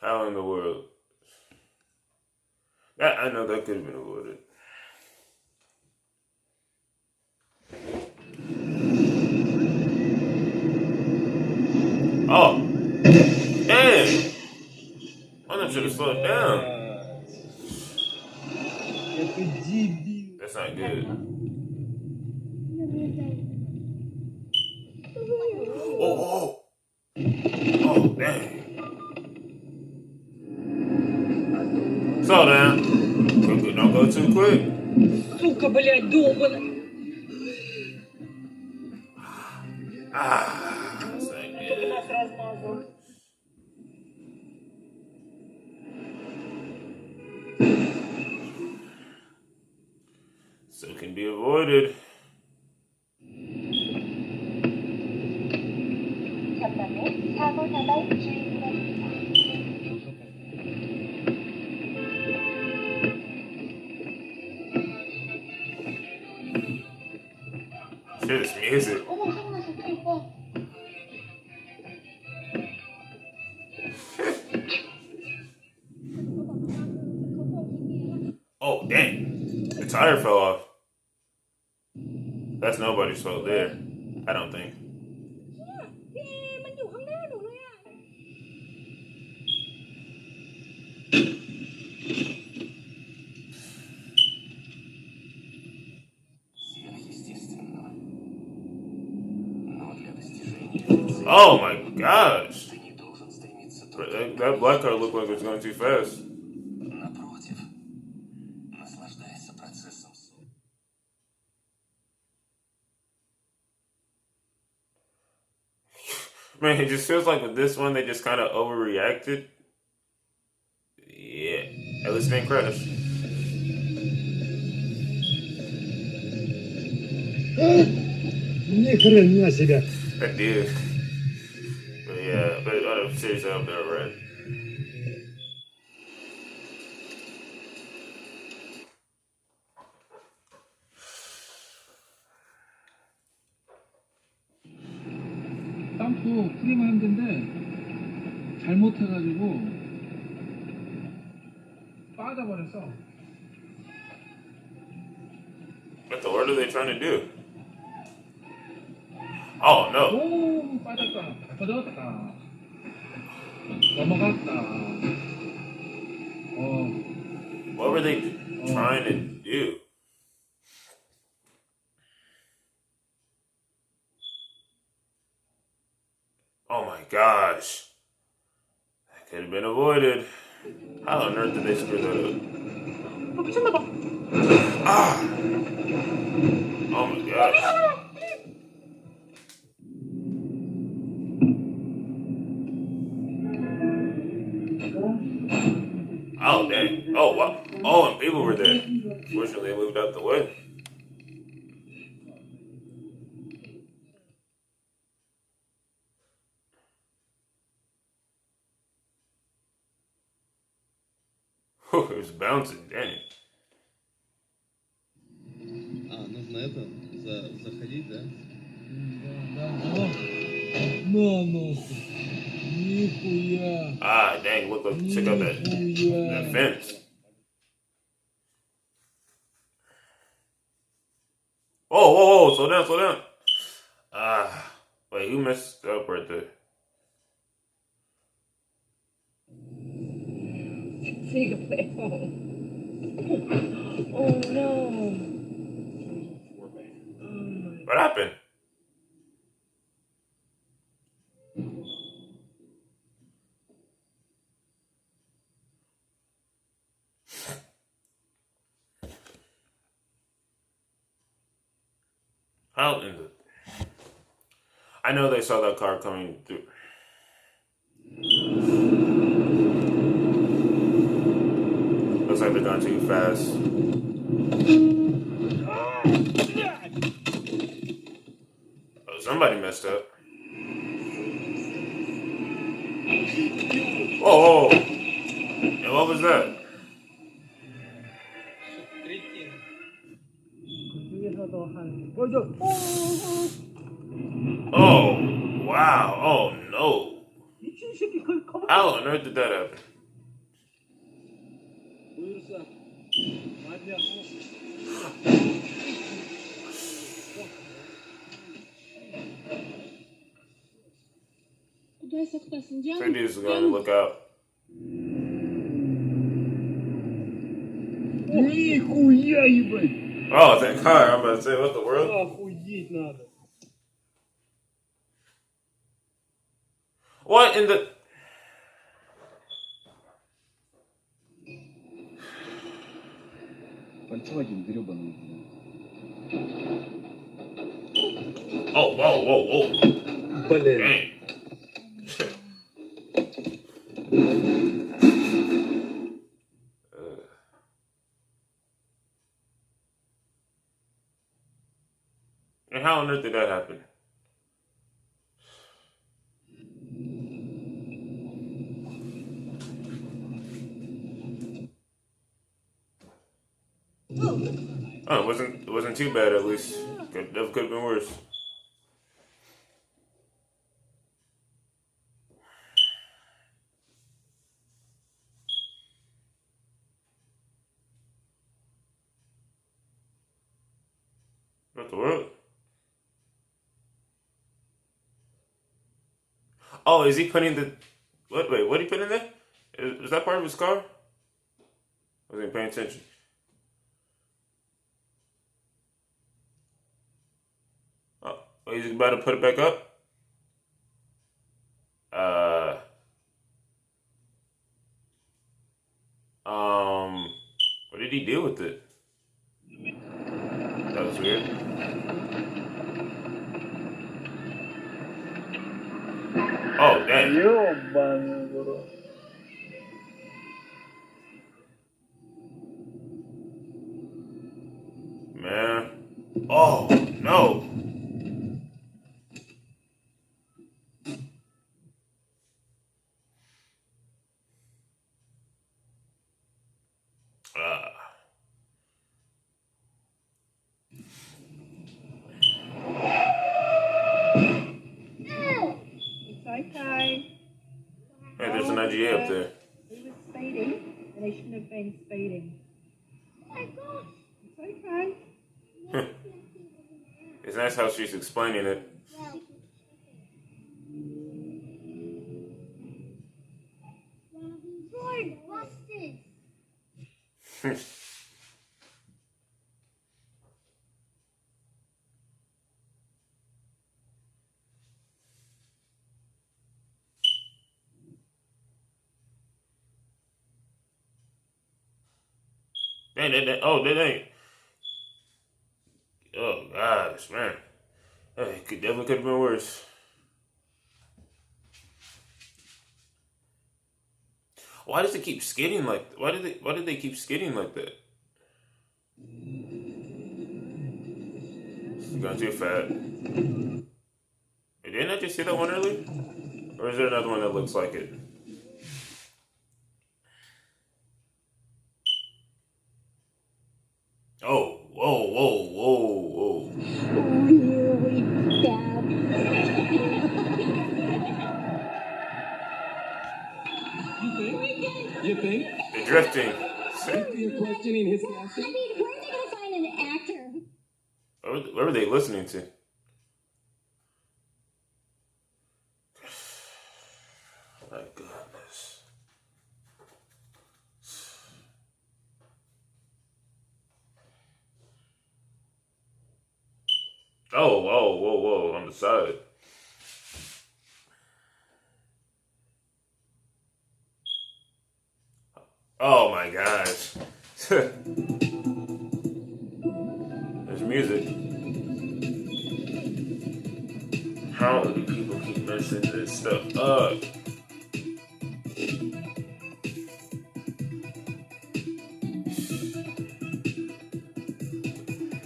How in the world? That I know that could have been avoided. Oh, damn! I should have slowed down. That's not good. Oh, oh, dang. Slow down. Don't go too quick. Сука, блядь, долбаный. That's not good. So it can be avoided. Shit, it's music. Oh, dang. The tire fell off. That's nobody's fault there. I don't think. Oh my gosh. That black car looked like it was going too fast. Man, it just feels like with this one, they just kind of overreacted. Yeah, at least it didn't crash. Ни хрена себе. That did. But yeah, but seriously, up there, right? 땀도 크기만 힘든데 잘못해가지고 빠져버렸어. What the word are they trying to do? Oh no! 오 빠졌다. 빠졌다. 넘어갔다. What were they trying to do? Oh my gosh! That could have been avoided. How on earth did they screw that up? Ah! Oh my gosh! Oh dang! Oh wow! Oh, and people were there. Fortunately, they moved out the way. Oh, it was bouncing. Dang. Нужно это заходить, да? Ну. Нихуя. Ah, dang! Look like check out that fence. Whoa! Slow down! Ah, wait, who messed up right there? Take a play home. Oh no. What happened? How in the... I know they saw that car coming through. Looks like they're going too fast. Oh, somebody messed up. Whoa! And what was that? Oh, wow. Oh, no. How on earth did that happen? Куда saklasın canım? Three dudes are going to look out. Нихуя, ебать! Oh, thank God. I'm about to say, what the world? Охуеть надо. What in the... Volkswagen гребаный. Oh, whoa, whoa, whoa. Блин. Dang. And how on earth did that happen? Oh, it wasn't too bad at least. Could have been worse. What the world? Oh, is he putting the... What? Wait, what did he put in there? Is that part of his car? I wasn't paying attention. Oh, he's about to put it back up? What did he do with it? That was weird. Oh, dang. Ёбаный в рот. Man. Oh, no. It's okay. Hey, there's an IGA up there. He was speeding, and he shouldn't have been speeding. Oh my gosh. It's okay. It's nice how she's explaining it. Lord, what's this? Oh, that ain't. Oh, gosh, man. It definitely could have been worse. Why does it keep skidding like? Why did they keep skidding like that? It's gone too fast. Hey, didn't I just see that one earlier? Or is there another one that looks like it? Oh, whoa, whoa, whoa, whoa. You think? They're drifting. You're questioning his casting? I mean, where are they going to find an actor? What were they listening to? My goodness. Oh, whoa, whoa, whoa, on the side. Oh my gosh. There's music. How do people keep messing this stuff up?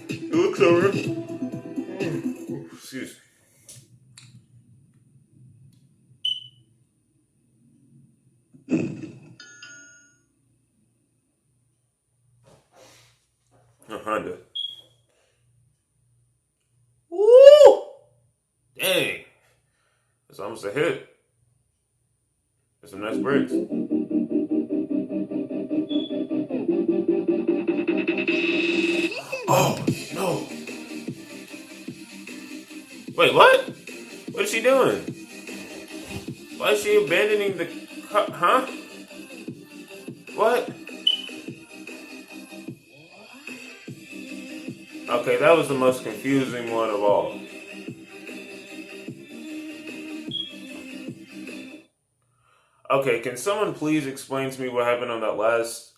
It looks over. Excuse me. A Honda. Woo! Dang. That's almost a hit. That's some nice brakes. Oh, no. Wait, what? What is she doing? Why is she abandoning the car? Huh? What? Okay, that was the most confusing one of all. Okay, can someone please explain to me what happened on that last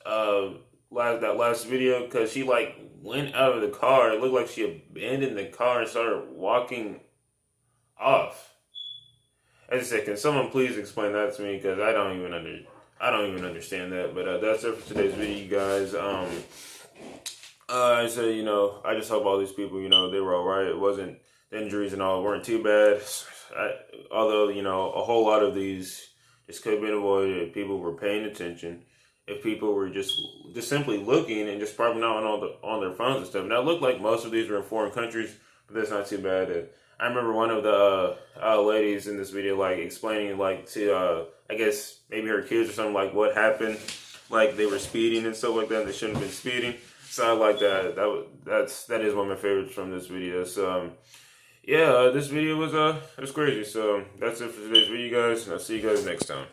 video? Because she like went out of the car. It looked like she abandoned the car and started walking off. As I said, can someone please explain that to me? Because I don't even understand that. But that's it for today's video, you guys. I said, I just hope all these people, they were all right. It wasn't the injuries and all weren't too bad. Although a whole lot of these just could have been avoided if people were paying attention. If people were just simply looking and just probably not on their phones and stuff. Now it looked like most of these were in foreign countries, but that's not too bad. I remember one of the ladies in this video like explaining like to I guess maybe her kids or something like what happened, like they were speeding and stuff like that. And they shouldn't have been speeding. So I like that. That is one of my favorites from this video. So yeah, this video was crazy. So that's it for today's video, guys. And I'll see you guys next time.